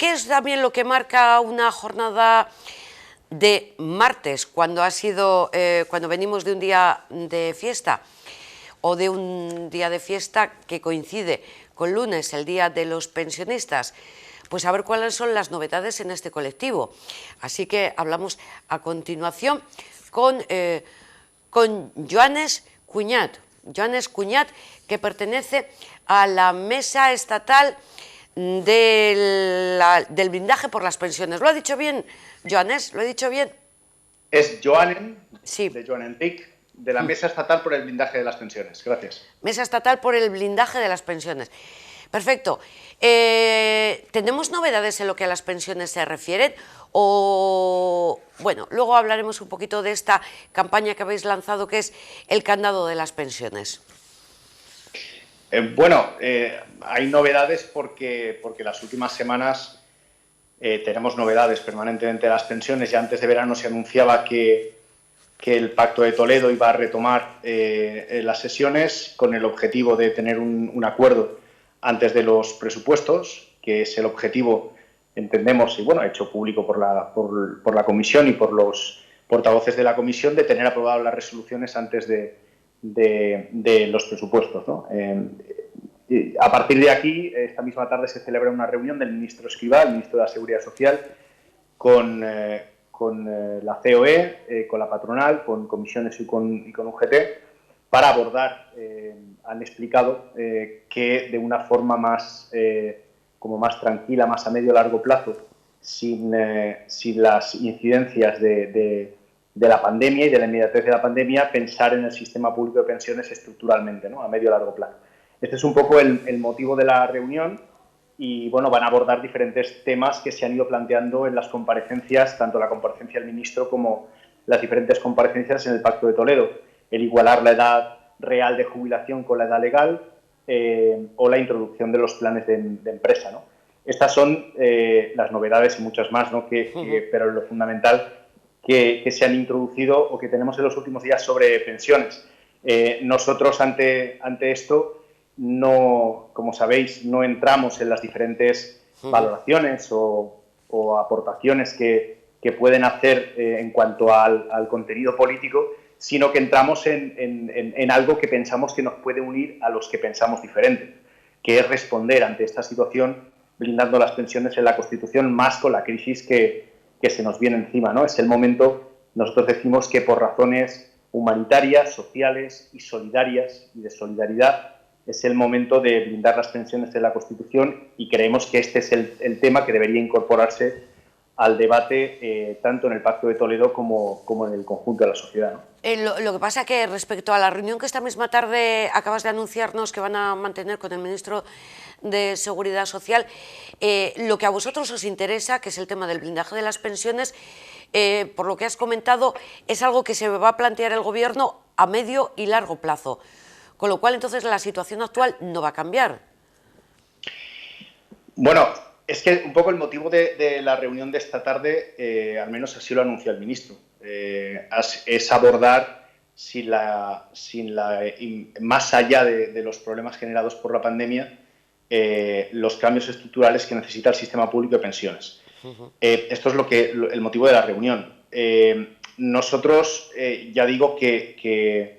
¿Qué es también lo que marca una jornada de martes, cuando cuando venimos de un día de fiesta o de un día de fiesta que coincide con lunes, el día de los pensionistas? Pues a ver cuáles son las novedades en este colectivo. Así que hablamos a continuación con Joanes Cuñat. Joanes Cuñat, que pertenece a la Mesa Estatal del blindaje por las pensiones. ¿Lo ha dicho bien, Joanes? ¿Lo he dicho bien? Es Joanen, sí. De Joanen Pic, de la Mesa Estatal por el Blindaje de las Pensiones. Gracias. Mesa Estatal por el Blindaje de las Pensiones. Perfecto. ¿Tenemos novedades en lo que a las pensiones se refieren? O, bueno, luego hablaremos un poquito de esta campaña que habéis lanzado, que es el candado de las pensiones. Hay novedades porque las últimas semanas tenemos novedades permanentemente de las pensiones. Ya antes de verano se anunciaba que el Pacto de Toledo iba a retomar las sesiones con el objetivo de tener un acuerdo antes de los presupuestos, que es el objetivo, entendemos, y bueno, hecho público por la Comisión y por los portavoces de la Comisión, de tener aprobadas las resoluciones antes de los presupuestos, ¿no? A partir de aquí, esta misma tarde se celebra una reunión del ministro Escrivá, el ministro de la Seguridad Social, con la COE, con la patronal, con comisiones y con UGT, para abordar, han explicado que de una forma más tranquila, más a medio largo plazo, sin las incidencias de la pandemia y de la inmediatez de la pandemia, pensar en el sistema público de pensiones estructuralmente, ¿no? A medio largo plazo. Este es un poco el motivo de la reunión. Y bueno, van a abordar diferentes temas que se han ido planteando en las comparecencias, tanto la comparecencia del ministro como las diferentes comparecencias en el Pacto de Toledo. El igualar la edad real de jubilación con la edad legal o la introducción de los planes de empresa, ¿no? Estas son las novedades y muchas más, ¿no? Pero lo fundamental que se han introducido o que tenemos en los últimos días sobre pensiones. Nosotros ante esto, no, como sabéis, no entramos en las diferentes valoraciones o aportaciones que pueden hacer en cuanto al contenido político, sino que entramos en algo que pensamos que nos puede unir a los que pensamos diferente, que es responder ante esta situación blindando las pensiones en la Constitución, más con la crisis que se nos viene encima, ¿no? Es el momento, nosotros decimos que por razones humanitarias, sociales y solidarias y de solidaridad, es el momento de blindar las pensiones de la Constitución, y creemos que este es el tema que debería incorporarse al debate tanto en el Pacto de Toledo como en el conjunto de la sociedad, ¿no? Lo que pasa que respecto a la reunión que esta misma tarde acabas de anunciarnos que van a mantener con el ministro de Seguridad Social, lo que a vosotros os interesa, que es el tema del blindaje de las pensiones, por lo que has comentado, es algo que se va a plantear el Gobierno a medio y largo plazo. Con lo cual, entonces, la situación actual no va a cambiar. Bueno, es que un poco el motivo de la reunión de esta tarde, al menos así lo anunció el ministro, es abordar más allá de los problemas generados por la pandemia, los cambios estructurales que necesita el sistema público de pensiones. Esto es el motivo de la reunión. Nosotros, ya digo que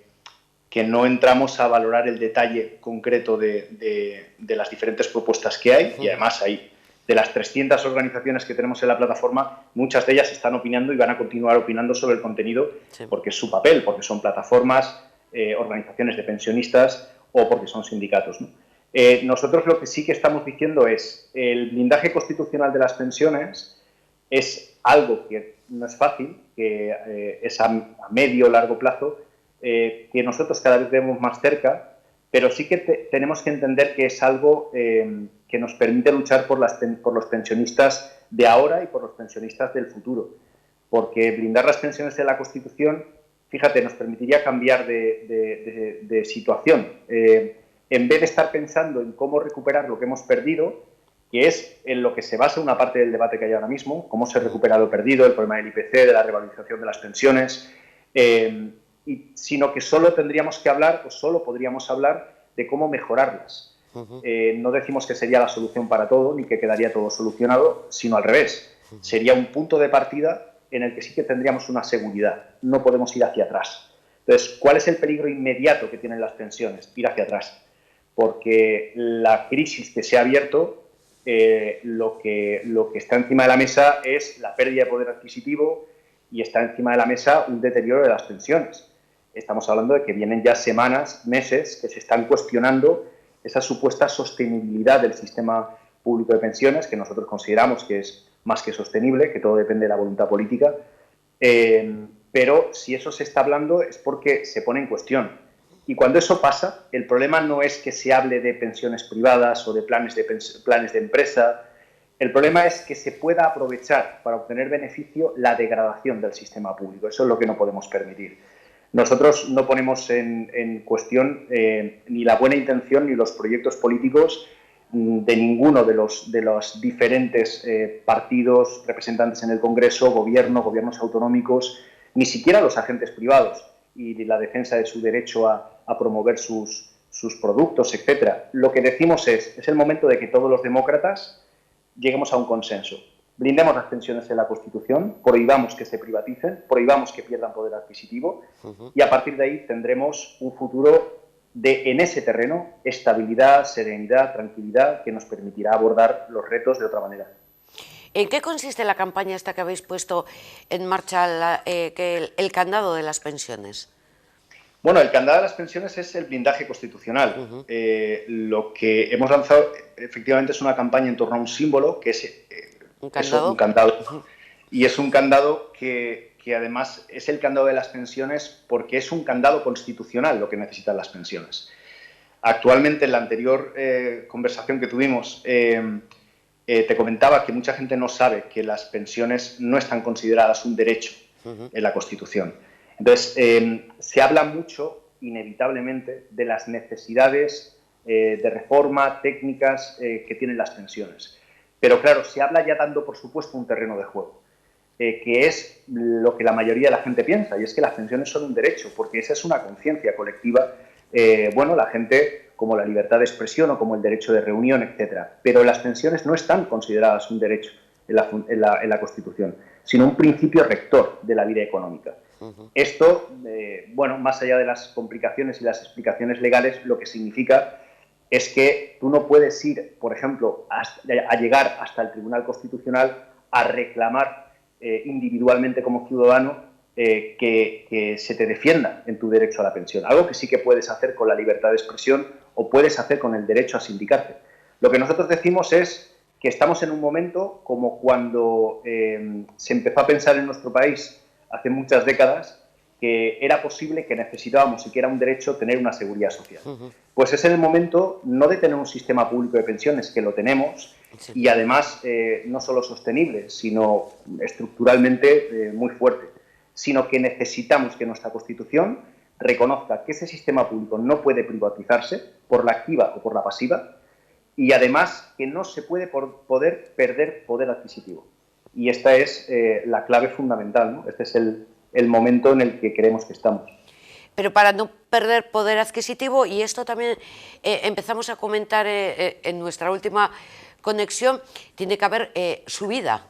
no entramos a valorar el detalle concreto de las diferentes propuestas que hay, y además hay de las 300 organizaciones que tenemos en la plataforma, muchas de ellas están opinando y van a continuar opinando sobre el contenido, porque es su papel, porque son plataformas, organizaciones de pensionistas o porque son sindicatos, ¿no? Nosotros lo que sí que estamos diciendo es el blindaje constitucional de las pensiones es algo que no es fácil, que es a medio o largo plazo, que nosotros cada vez vemos más cerca, pero sí que tenemos que entender que es algo que nos permite luchar por los pensionistas de ahora y por los pensionistas del futuro. Porque blindar las pensiones de la Constitución, fíjate, nos permitiría cambiar de situación. En vez de estar pensando en cómo recuperar lo que hemos perdido, que es en lo que se basa una parte del debate que hay ahora mismo, cómo se recupera lo perdido, el problema del IPC, de la revalorización de las pensiones, sino que solo tendríamos que hablar, o solo podríamos hablar, de cómo mejorarlas. No decimos que sería la solución para todo ni que quedaría todo solucionado, sino al revés. Sería un punto de partida en el que sí que tendríamos una seguridad. No podemos ir hacia atrás. Entonces, ¿cuál es el peligro inmediato que tienen las pensiones? Ir hacia atrás. Porque la crisis que se ha abierto, lo que está encima de la mesa es la pérdida de poder adquisitivo y está encima de la mesa un deterioro de las pensiones. Estamos hablando de que vienen ya semanas, meses, que se están cuestionando esa supuesta sostenibilidad del sistema público de pensiones, que nosotros consideramos que es más que sostenible, que todo depende de la voluntad política, pero si eso se está hablando es porque se pone en cuestión. Y cuando eso pasa, el problema no es que se hable de pensiones privadas o de planes de empresa, el problema es que se pueda aprovechar para obtener beneficio la degradación del sistema público. Eso es lo que no podemos permitir. Nosotros no ponemos en cuestión ni la buena intención ni los proyectos políticos de ninguno de los diferentes partidos representantes en el Congreso, gobiernos autonómicos, ni siquiera los agentes privados y de la defensa de su derecho a promover sus productos, etcétera. Lo que decimos es el momento de que todos los demócratas lleguemos a un consenso. Blindemos las pensiones en la Constitución, prohibamos que se privaticen, prohibamos que pierdan poder adquisitivo y a partir de ahí tendremos un futuro en ese terreno, estabilidad, serenidad, tranquilidad, que nos permitirá abordar los retos de otra manera. ¿En qué consiste la campaña esta que habéis puesto en marcha, el candado de las pensiones? Bueno, el candado de las pensiones es el blindaje constitucional. Lo que hemos lanzado efectivamente es una campaña en torno a un símbolo que es un candado. Un candado. Y es un candado que además es el candado de las pensiones porque es un candado constitucional lo que necesitan las pensiones. Actualmente, en la anterior conversación que tuvimos, te comentaba que mucha gente no sabe que las pensiones no están consideradas un derecho en la Constitución. Entonces, se habla mucho, inevitablemente, de las necesidades de reforma, técnicas que tienen las pensiones. Pero claro, se habla ya dando, por supuesto, un terreno de juego, que es lo que la mayoría de la gente piensa, y es que las pensiones son un derecho, porque esa es una conciencia colectiva. Bueno, la gente, como la libertad de expresión o como el derecho de reunión, etcétera. Pero las pensiones no están consideradas un derecho en la Constitución, sino un principio rector de la vida económica. Esto, bueno, más allá de las complicaciones y las explicaciones legales, lo que significa es que tú no puedes ir, por ejemplo, a llegar hasta el Tribunal Constitucional a reclamar individualmente como ciudadano que se te defienda en tu derecho a la pensión. Algo que sí que puedes hacer con la libertad de expresión o puedes hacer con el derecho a sindicarte. Lo que nosotros decimos es que estamos en un momento como cuando se empezó a pensar en nuestro país hace muchas décadas que era posible, que necesitábamos y que era un derecho tener una seguridad social. Pues es el momento no de tener un sistema público de pensiones, que lo tenemos, y además no solo sostenible, sino estructuralmente muy fuerte, sino que necesitamos que nuestra Constitución reconozca que ese sistema público no puede privatizarse por la activa o por la pasiva, y además que no se puede poder perder poder adquisitivo. Y esta es la clave fundamental, ¿no? Este es el momento en el que creemos que estamos. Pero para no perder poder adquisitivo, y esto también empezamos a comentar en nuestra última conexión, tiene que haber subida.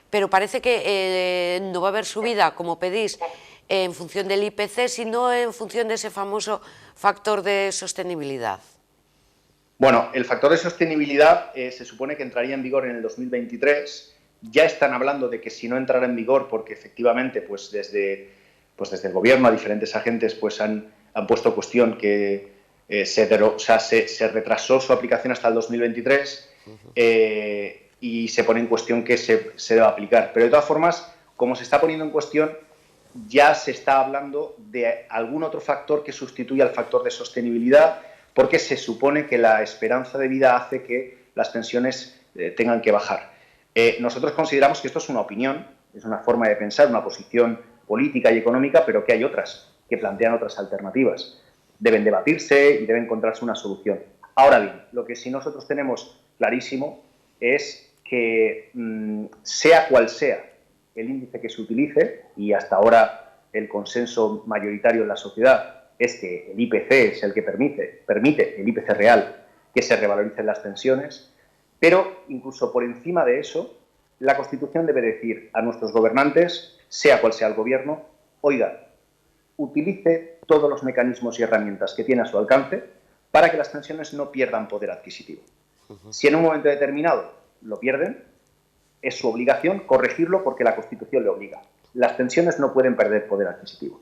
Pero parece que no va a haber subida, como pedís, en función del IPC, sino en función de ese famoso factor de sostenibilidad. Bueno, el factor de sostenibilidad se supone que entraría en vigor en el 2023. Ya están hablando de que si no entrara en vigor, porque efectivamente pues desde el gobierno a diferentes agentes pues han puesto cuestión que se retrasó su aplicación hasta el 2023 y se pone en cuestión que se deba aplicar. Pero de todas formas, como se está poniendo en cuestión, ya se está hablando de algún otro factor que sustituya al factor de sostenibilidad, porque se supone que la esperanza de vida hace que las pensiones tengan que bajar. Nosotros consideramos que esto es una opinión, es una forma de pensar, una posición política y económica, pero que hay otras, que plantean otras alternativas. Deben debatirse y debe encontrarse una solución. Ahora bien, lo que sí nosotros tenemos clarísimo es que sea cual sea el índice que se utilice, y hasta ahora el consenso mayoritario en la sociedad es que el IPC es el que permite el IPC real, que se revaloricen las pensiones, pero incluso por encima de eso, la Constitución debe decir a nuestros gobernantes, sea cual sea el gobierno, oiga, utilice todos los mecanismos y herramientas que tiene a su alcance para que las pensiones no pierdan poder adquisitivo. Si en un momento determinado lo pierden, es su obligación corregirlo porque la Constitución le obliga. Las pensiones no pueden perder poder adquisitivo.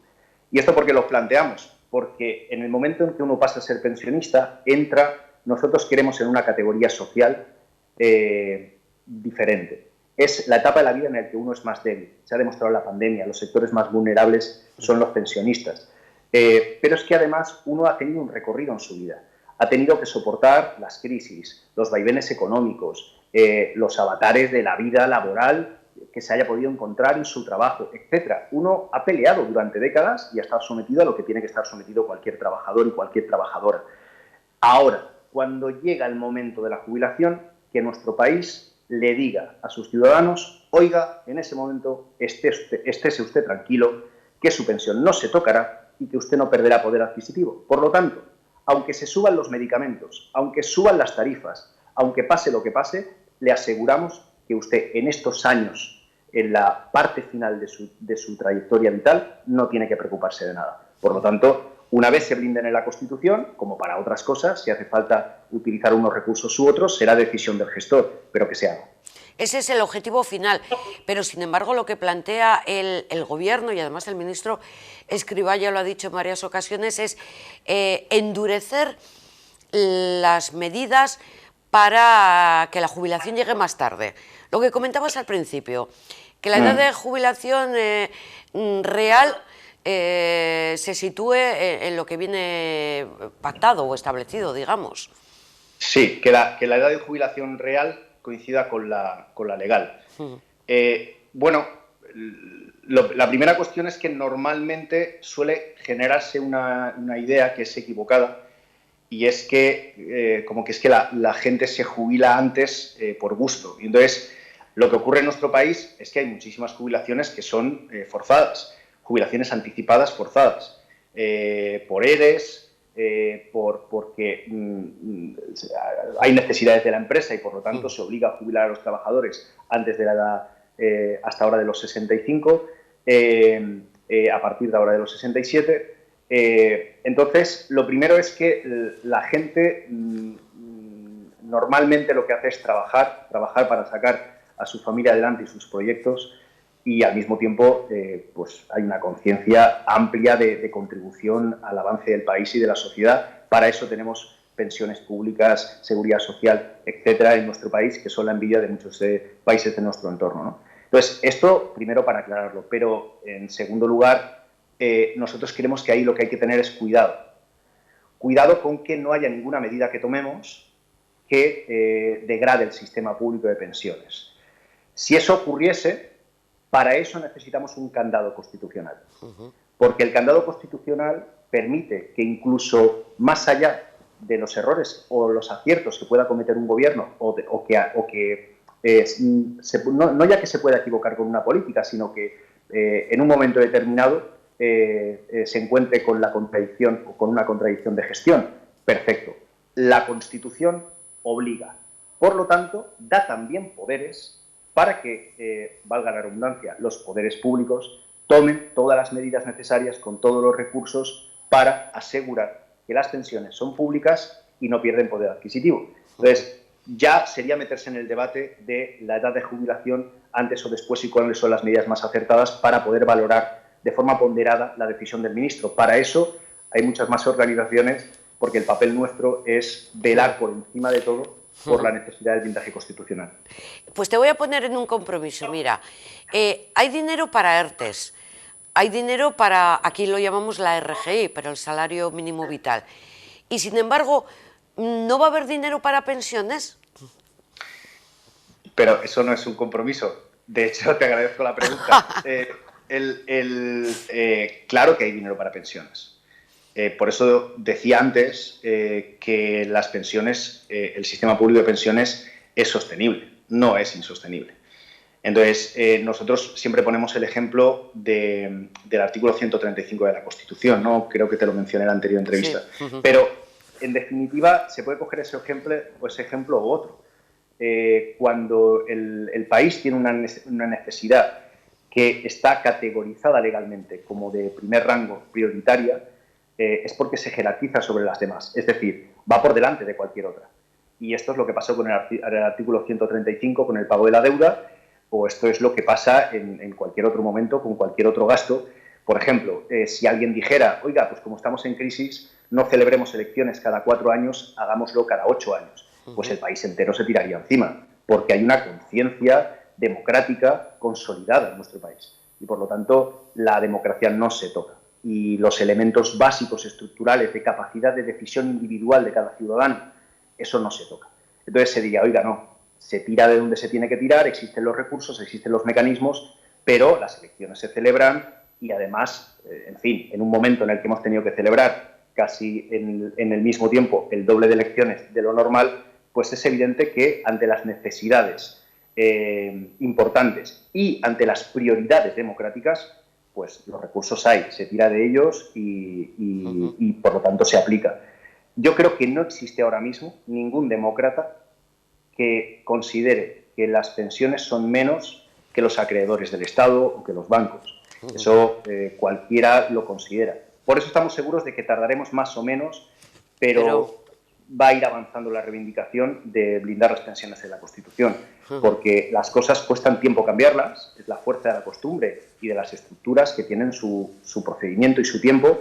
¿Y esto por qué lo planteamos? Porque en el momento en que uno pasa a ser pensionista, nosotros queremos en una categoría social diferente. Es la etapa de la vida en la que uno es más débil. Se ha demostrado en la pandemia, los sectores más vulnerables son los pensionistas. Pero es que además uno ha tenido un recorrido en su vida. Ha tenido que soportar las crisis, los vaivenes económicos, los avatares de la vida laboral que se haya podido encontrar en su trabajo, etc. Uno ha peleado durante décadas y ha estado sometido a lo que tiene que estar sometido cualquier trabajador y cualquier trabajadora. Ahora, cuando llega el momento de la jubilación, que nuestro país le diga a sus ciudadanos, oiga, en ese momento estése usted tranquilo, que su pensión no se tocará y que usted no perderá poder adquisitivo. Por lo tanto, aunque se suban los medicamentos, aunque suban las tarifas, aunque pase lo que pase, le aseguramos que usted en estos años, en la parte final de su trayectoria vital, no tiene que preocuparse de nada. Por lo tanto, una vez se blinden en la Constitución, como para otras cosas, si hace falta utilizar unos recursos u otros, será decisión del gestor, pero que se haga. Ese es el objetivo final, pero sin embargo lo que plantea el Gobierno y además el ministro Escrivá ya lo ha dicho en varias ocasiones es endurecer las medidas para que la jubilación llegue más tarde. Lo que comentabas al principio, que la edad de jubilación real se sitúe en lo que viene pactado o establecido, digamos. Sí, que la edad de jubilación real coincida con la legal. Bueno, la primera cuestión es que normalmente suele generarse una idea que es equivocada y es que la gente se jubila antes por gusto. Y entonces, lo que ocurre en nuestro país es que hay muchísimas jubilaciones que son forzadas, jubilaciones anticipadas forzadas, por ERES, porque hay necesidades de la empresa y por lo tanto se obliga a jubilar a los trabajadores antes de la edad, hasta ahora de los 65, a partir de ahora de los 67. Entonces, lo primero es que la gente normalmente lo que hace es trabajar para sacar a su familia adelante y sus proyectos, y al mismo tiempo pues hay una conciencia amplia de contribución al avance del país y de la sociedad. Para eso tenemos pensiones públicas, seguridad social, etcétera, en nuestro país, que son la envidia de muchos países de nuestro entorno, ¿no? Entonces, esto primero para aclararlo, pero en segundo lugar, nosotros creemos que ahí lo que hay que tener es cuidado. Cuidado con que no haya ninguna medida que tomemos que degrade el sistema público de pensiones. Si eso ocurriese, para eso necesitamos un candado constitucional, porque el candado constitucional permite que incluso más allá de los errores o los aciertos que pueda cometer un gobierno no ya que se pueda equivocar con una política, sino que en un momento determinado se encuentre con la contradicción o con una contradicción de gestión. Perfecto. La Constitución obliga. Por lo tanto, da también poderes para que, valga la redundancia, los poderes públicos tomen todas las medidas necesarias con todos los recursos para asegurar que las pensiones son públicas y no pierden poder adquisitivo. Entonces, ya sería meterse en el debate de la edad de jubilación antes o después y cuáles son las medidas más acertadas para poder valorar de forma ponderada la decisión del ministro. Para eso hay muchas más organizaciones, porque el papel nuestro es velar por encima de todo por la necesidad del blindaje constitucional. Pues te voy a poner en un compromiso. Mira, hay dinero para ERTES, hay dinero para, aquí lo llamamos la RGI, pero el salario mínimo vital. Y sin embargo, ¿no va a haber dinero para pensiones? Pero eso no es un compromiso. De hecho, te agradezco la pregunta. Claro que hay dinero para pensiones. Por eso decía antes que las pensiones, el sistema público de pensiones es sostenible, no es insostenible. Entonces, nosotros siempre ponemos el ejemplo del artículo 135 de la Constitución, ¿no? Creo que te lo mencioné en la anterior entrevista. Sí. Pero en definitiva, se puede coger ese ejemplo u otro. Cuando el país tiene una necesidad que está categorizada legalmente como de primer rango, prioritaria, es porque se jerarquiza sobre las demás. Es decir, va por delante de cualquier otra. Y esto es lo que pasó con el artículo 135, con el pago de la deuda, o esto es lo que pasa en cualquier otro momento, con cualquier otro gasto. Por ejemplo, si alguien dijera, oiga, pues como estamos en crisis, no celebremos elecciones cada 4 años, hagámoslo cada 8 años. Pues el país entero se tiraría encima, porque hay una conciencia democrática consolidada en nuestro país. Y por lo tanto, la democracia no se toca. Y los elementos básicos, estructurales, de capacidad de decisión individual de cada ciudadano, eso no se toca. Entonces se diría, oiga, no, se tira de donde se tiene que tirar, existen los recursos, existen los mecanismos, pero las elecciones se celebran y además, en fin, en un momento en el que hemos tenido que celebrar casi en el mismo tiempo el doble de elecciones de lo normal, pues es evidente que ante las necesidades importantes y ante las prioridades democráticas, pues los recursos hay, se tira de ellos y por lo tanto se aplica. Yo creo que no existe ahora mismo ningún demócrata que considere que las pensiones son menos que los acreedores del Estado o que los bancos. Eso cualquiera lo considera. Por eso estamos seguros de que tardaremos más o menos, pero va a ir avanzando la reivindicación de blindar las pensiones en la Constitución, porque las cosas cuestan tiempo cambiarlas, es la fuerza de la costumbre y de las estructuras que tienen su procedimiento y su tiempo,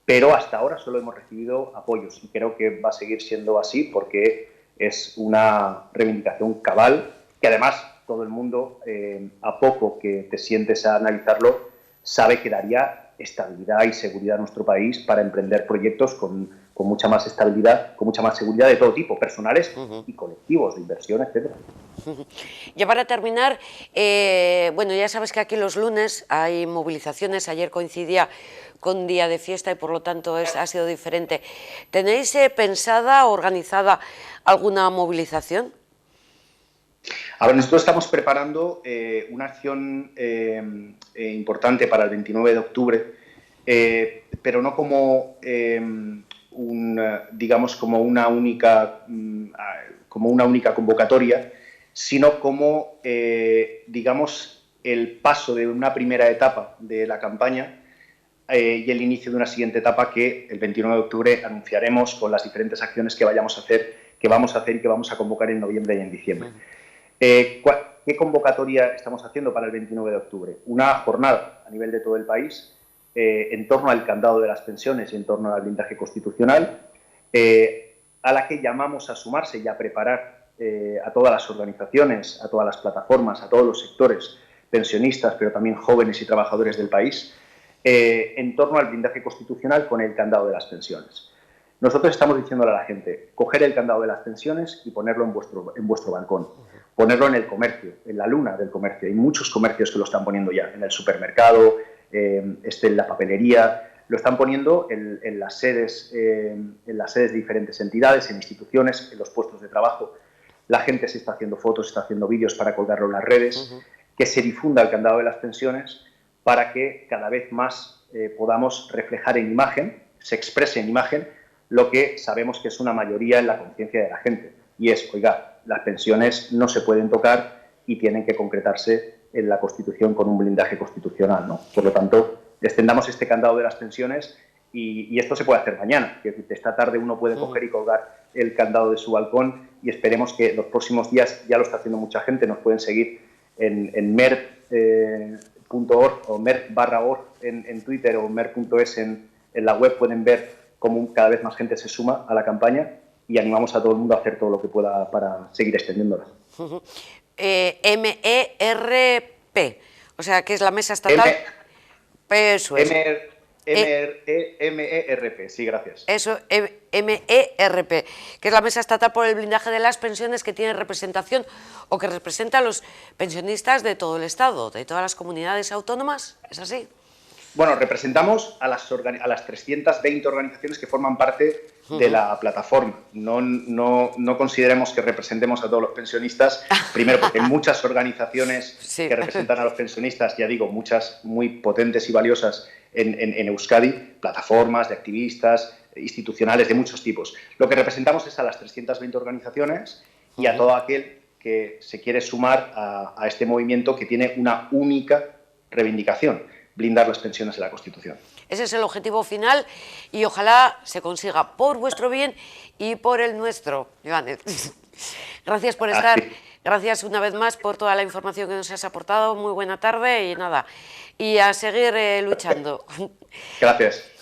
pero hasta ahora solo hemos recibido apoyos y creo que va a seguir siendo así porque es una reivindicación cabal que además todo el mundo, a poco que te sientes a analizarlo, sabe que daría estabilidad y seguridad a nuestro país para emprender proyectos con mucha más estabilidad, con mucha más seguridad de todo tipo, personales y colectivos, de inversión, etcétera. Ya para terminar, bueno, ya sabes que aquí los lunes hay movilizaciones, ayer coincidía con día de fiesta y por lo tanto ha sido diferente. ¿Tenéis pensada, organizada alguna movilización? A ver, nosotros estamos preparando una acción importante para el 29 de octubre, pero no como digamos como una única convocatoria, sino como digamos el paso de una primera etapa de la campaña y el inicio de una siguiente etapa que el 29 de octubre anunciaremos con las diferentes acciones que vamos a hacer y que vamos a convocar en noviembre y en diciembre. ¿Qué convocatoria estamos haciendo para el 29 de octubre? Una jornada a nivel de todo el país en torno al candado de las pensiones y en torno al blindaje constitucional, a la que llamamos a sumarse y a preparar a todas las organizaciones, a todas las plataformas, a todos los sectores pensionistas, pero también jóvenes y trabajadores del país, en torno al blindaje constitucional con el candado de las pensiones. Nosotros estamos diciéndole a la gente, coger el candado de las pensiones y ponerlo en vuestro balcón, ponerlo en el comercio, en la luna del comercio. Hay muchos comercios que lo están poniendo ya, en el supermercado, en la papelería, lo están poniendo en las sedes de diferentes entidades, en instituciones, en los puestos de trabajo. La gente se está haciendo fotos, está haciendo vídeos para colgarlo en las redes, que se difunda el candado de las pensiones para que cada vez más podamos reflejar en imagen, se exprese en imagen, lo que sabemos que es una mayoría en la conciencia de la gente. Y es, oiga, las pensiones no se pueden tocar y tienen que concretarse en la Constitución con un blindaje constitucional, ¿no? Por lo tanto, extendamos este candado de las pensiones y esto se puede hacer mañana. Es decir, esta tarde uno puede coger y colgar el candado de su balcón y esperemos que los próximos días, ya lo está haciendo mucha gente, nos pueden seguir en mer.org o mer.org en Twitter o mer.es en la web, pueden ver cómo cada vez más gente se suma a la campaña y animamos a todo el mundo a hacer todo lo que pueda para seguir extendiéndola. MERP, o sea, que es la Mesa Estatal. Eso es. MERP, sí, gracias. Eso, MERP, que es la Mesa Estatal por el Blindaje de las Pensiones, que tiene representación o que representa a los pensionistas de todo el Estado, de todas las comunidades autónomas, ¿es así? Bueno, representamos a las 320 organizaciones que forman parte de la plataforma. No consideremos que representemos a todos los pensionistas, primero porque hay muchas organizaciones que representan a los pensionistas, ya digo, muchas muy potentes y valiosas en Euskadi, plataformas de activistas, institucionales de muchos tipos. Lo que representamos es a las 320 organizaciones y a todo aquel que se quiere sumar a este movimiento que tiene una única reivindicación: blindar las pensiones de la Constitución. Ese es el objetivo final y ojalá se consiga por vuestro bien y por el nuestro, Ibáñez. Gracias por estar, gracias una vez más por toda la información que nos has aportado. Muy buena tarde y nada, y a seguir luchando. Gracias.